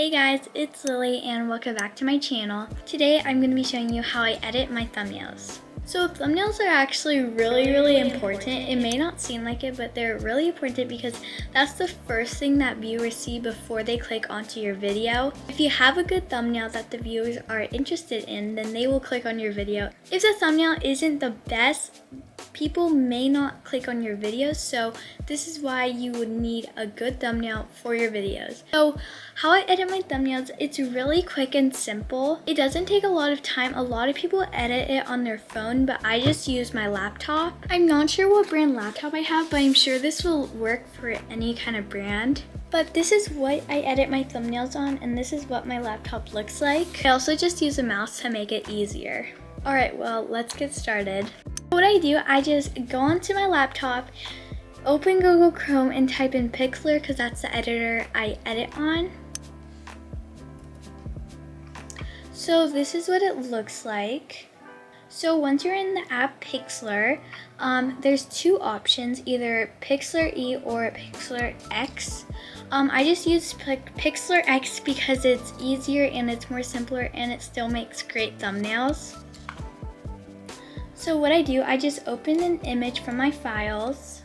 Hey guys, it's Lily and welcome back to my channel. Today I'm going to be showing you how I edit my thumbnails. So thumbnails are actually really important. It may not seem like it, but they're really important because that's the first thing that viewers see before they click onto your video. If you have a good thumbnail that the viewers are interested in, then they will click on your video. If the thumbnail isn't the best, people may not click on your videos, so this is why you would need a good thumbnail for your videos. So how I edit my thumbnails, it's really quick and simple. It doesn't take a lot of time. A lot of people edit it on their phone, but I just use my laptop. I'm not sure what brand laptop I have, but I'm sure this will work for any kind of brand. But this is what I edit my thumbnails on, and this is what my laptop looks like. I also just use a mouse to make it easier. Alright, well, let's get started. What I do, I just go onto my laptop, open Google Chrome and type in pixlr because that's the editor I edit on. So this is what it looks like. So once you're in the app Pixlr, there's two options, either Pixlr E or Pixlr X. I just use Pixlr X because it's easier and it's more simpler and it still makes great thumbnails. So what I do, I just open an image from my files.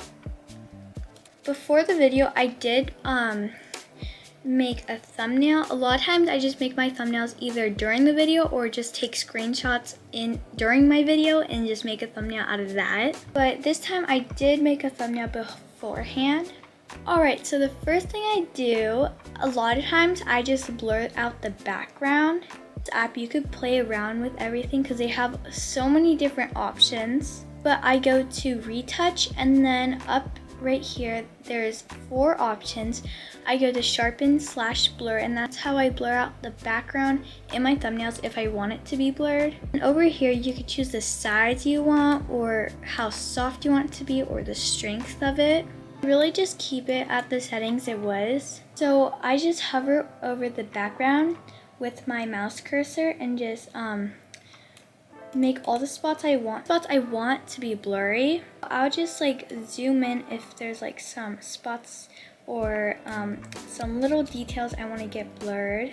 Before the video, I did make a thumbnail. A lot of times I just make my thumbnails either during the video or just take screenshots during my video and just make a thumbnail out of that. But this time I did make a thumbnail beforehand. Alright, so the first thing I do, a lot of times I just blur out the background. This app, you could play around with everything because they have so many different options. But I go to retouch, and then up right here there's 4 options. I go to sharpen/blur, and that's how I blur out the background in my thumbnails if I want it to be blurred. And over here you could choose the size you want, or how soft you want it to be, or the strength of it. Really just keep it at the settings it was. So I just hover over the background with my mouse cursor and just make all the spots I want to be blurry. I'll just like zoom in if there's like some spots or some little details I want to get blurred.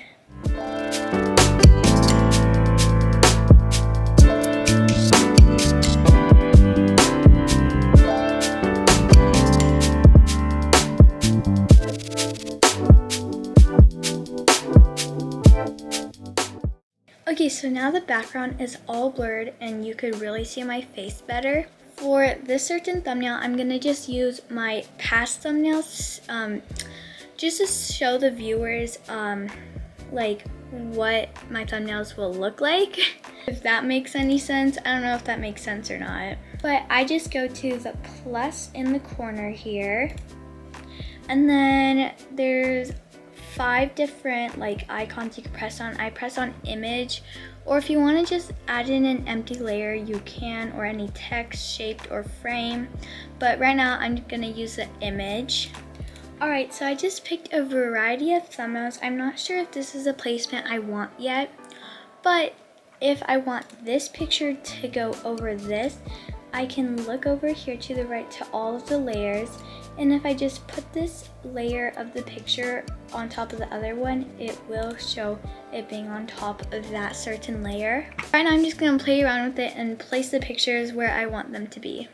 Okay, so now the background is all blurred and you could really see my face better. For this certain thumbnail, I'm gonna just use my past thumbnails just to show the viewers like what my thumbnails will look like. If that makes any sense. I don't know if that makes sense or not. But I just go to the plus in the corner here, and then there's 5 different like icons you can press on. I press on image, or if you want to just add in an empty layer you can, or any text, shaped, or frame, but right now I'm gonna use the image. Alright, so I just picked a variety of thumbnails. I'm not sure if this is a placement I want yet, but if I want this picture to go over this, I can look over here to the right to all of the layers, and if I just put this layer of the picture on top of the other one, it will show it being on top of that certain layer. Right now I'm just going to play around with it and place the pictures where I want them to be.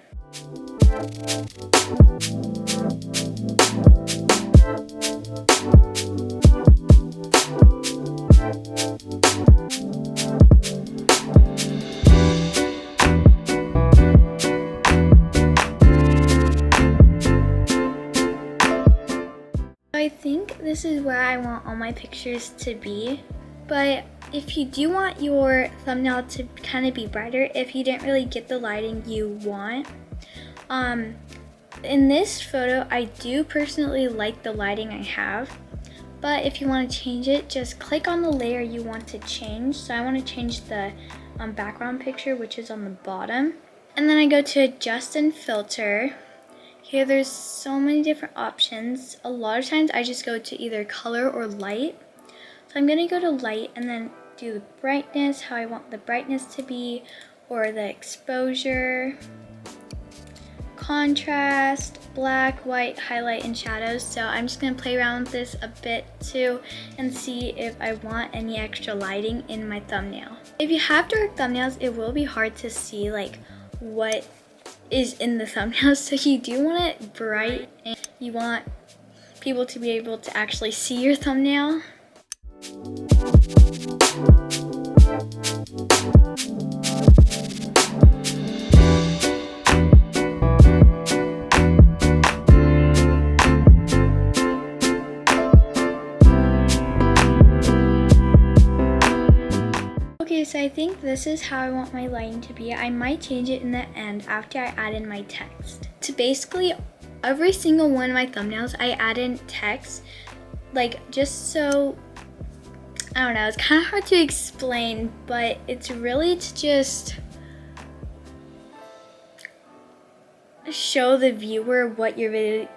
I think this is where I want all my pictures to be, but if you do want your thumbnail to kind of be brighter, if you didn't really get the lighting you want, in this photo I do personally like the lighting I have, but if you want to change it, just click on the layer you want to change. So I want to change the background picture, which is on the bottom, and then I go to adjust and filter. Here there's so many different options. A lot of times I just go to either color or light. So I'm gonna go to light and then do the brightness, how I want the brightness to be, or the exposure, contrast, black, white, highlight, and shadows. So I'm just gonna play around with this a bit too and see if I want any extra lighting in my thumbnail. If you have dark thumbnails, it will be hard to see like what is in the thumbnail. So you do want it bright and you want people to be able to actually see your thumbnail. Okay, so I think this is how I want my lighting to be. I might change it in the end after I add in my text. To basically every single one of my thumbnails, I add in text, like just so, I don't know, it's kind of hard to explain, but it's really to just show the viewer what your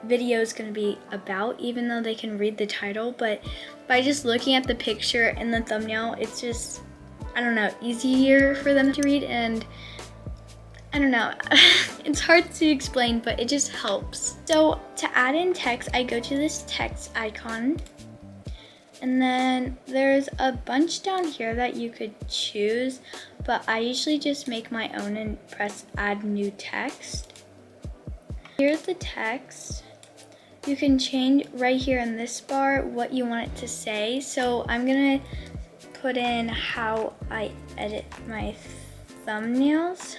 video is going to be about, even though they can read the title. But by just looking at the picture in the thumbnail, it's just, I don't know, easier for them to read. And I don't know, it's hard to explain, but it just helps. So to add in text, I go to this text icon, and then there's a bunch down here that you could choose, but I usually just make my own and press add new text. Here's the text. You can change right here in this bar what you want it to say. So I'm gonna put in how I edit my thumbnails.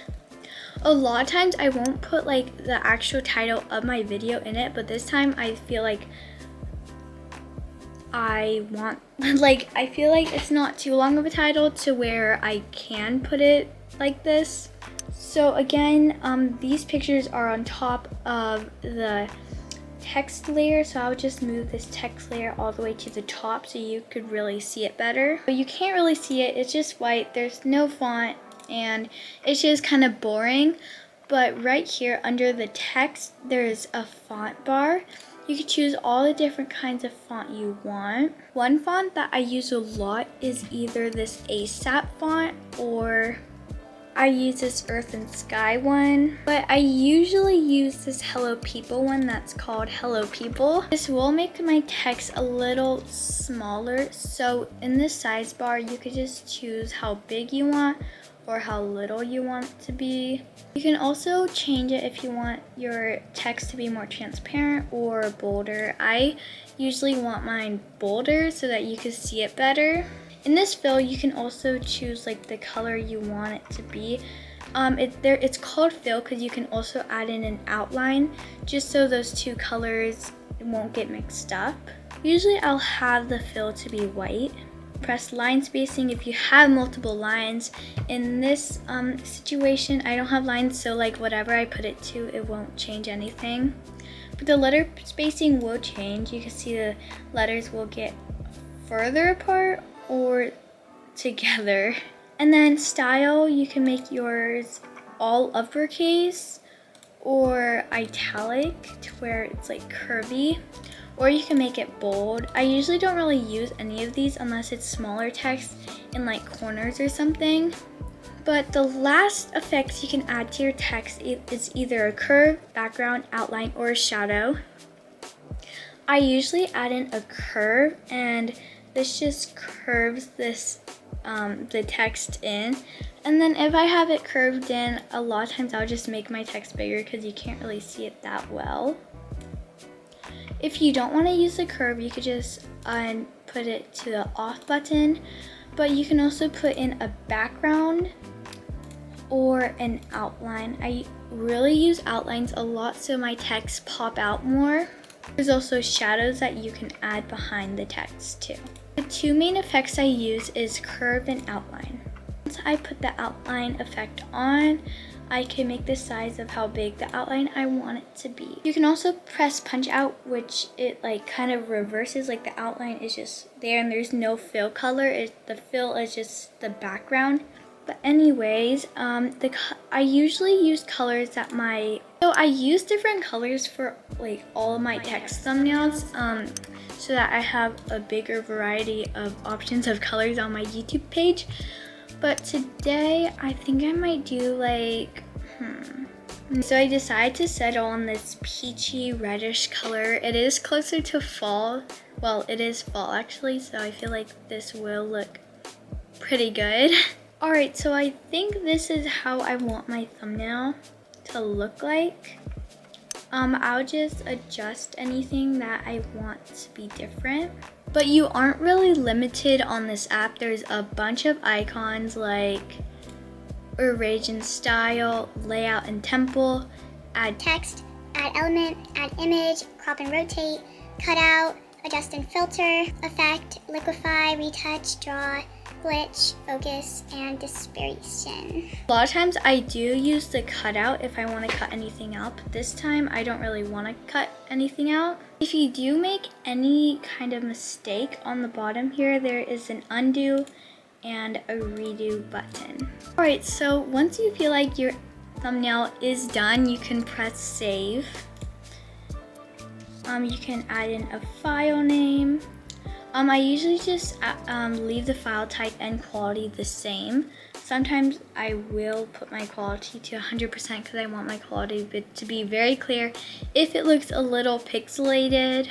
A lot of times I won't put like the actual title of my video in it, but this time I feel like I feel like it's not too long of a title to where I can put it like this. So again, these pictures are on top of the text layer, so I'll just move this text layer all the way to the top so you could really see it better. But you can't really see it, it's just white, there's no font, and it's just kind of boring. But right here under the text, there's a font bar. You can choose all the different kinds of font you want. One font that I use a lot is either this ASAP font, or I use this Earth and Sky one, but I usually use this Hello People one that's called Hello People. This will make my text a little smaller, so in this size bar you could just choose how big you want or how little you want it to be. You can also change it if you want your text to be more transparent or bolder. I usually want mine bolder so that you can see it better. In this fill, you can also choose like the color you want it to be. It's called fill because you can also add in an outline just so those two colors won't get mixed up. Usually I'll have the fill to be white. Press line spacing if you have multiple lines. In this situation, I don't have lines, so like whatever I put it to, it won't change anything. But the letter spacing will change. You can see the letters will get further apart or together. And then style, you can make yours all uppercase or italic to where it's like curvy, or you can make it bold. I usually don't really use any of these unless it's smaller text in like corners or something. But the last effects you can add to your text is either a curve, background, outline, or a shadow. I usually add in a curve, and this just curves this the text in. And then if I have it curved in, a lot of times I'll just make my text bigger because you can't really see it that well. If you don't want to use the curve, you could just put it to the off button, but you can also put in a background or an outline. I really use outlines a lot so my texts pop out more. There's also shadows that you can add behind the text too. The two main effects I use is curve and outline. Once I put the outline effect on, I can make the size of how big the outline I want it to be. You can also press punch out, which it like kind of reverses, like the outline is just there and there's no fill color. The fill is just the background. But anyways, I usually use colors that I use different colors for like all of my text thumbnails, so that I have a bigger variety of options of colors on my YouTube page. But today, I think I might do like, So I decided to settle on this peachy reddish color. It is closer to fall. Well, it is fall actually, so I feel like this will look pretty good. Alright, so I think this is how I want my thumbnail to look like. I'll just adjust anything that I want to be different. But you aren't really limited on this app. There's a bunch of icons like arrange and style, layout and temple, add text, add element, add image, crop and rotate, cutout, adjust and filter, effect, liquify, retouch, draw, glitch, focus, and dispersion. A lot of times I do use the cutout if I want to cut anything out, but this time I don't really want to cut anything out. If you do make any kind of mistake on the bottom here, there is an undo and a redo button. Alright, so once you feel like your thumbnail is done, you can press save. You can add in a file name. I usually just leave the file type and quality the same. Sometimes I will put my quality to 100% because I want my quality to be very clear. If it looks a little pixelated,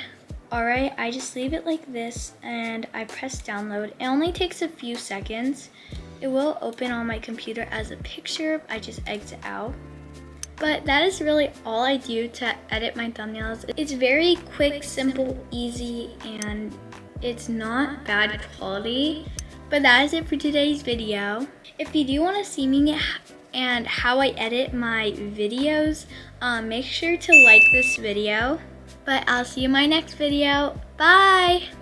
alright, I just leave it like this and I press download. It only takes a few seconds. It will open on my computer as a picture. I just exit out. But that is really all I do to edit my thumbnails. It's very quick, simple, easy, and it's not bad quality. But that is it for today's video. If you do want to see me and how I edit my videos, make sure to like this video. But I'll see you in my next video. Bye!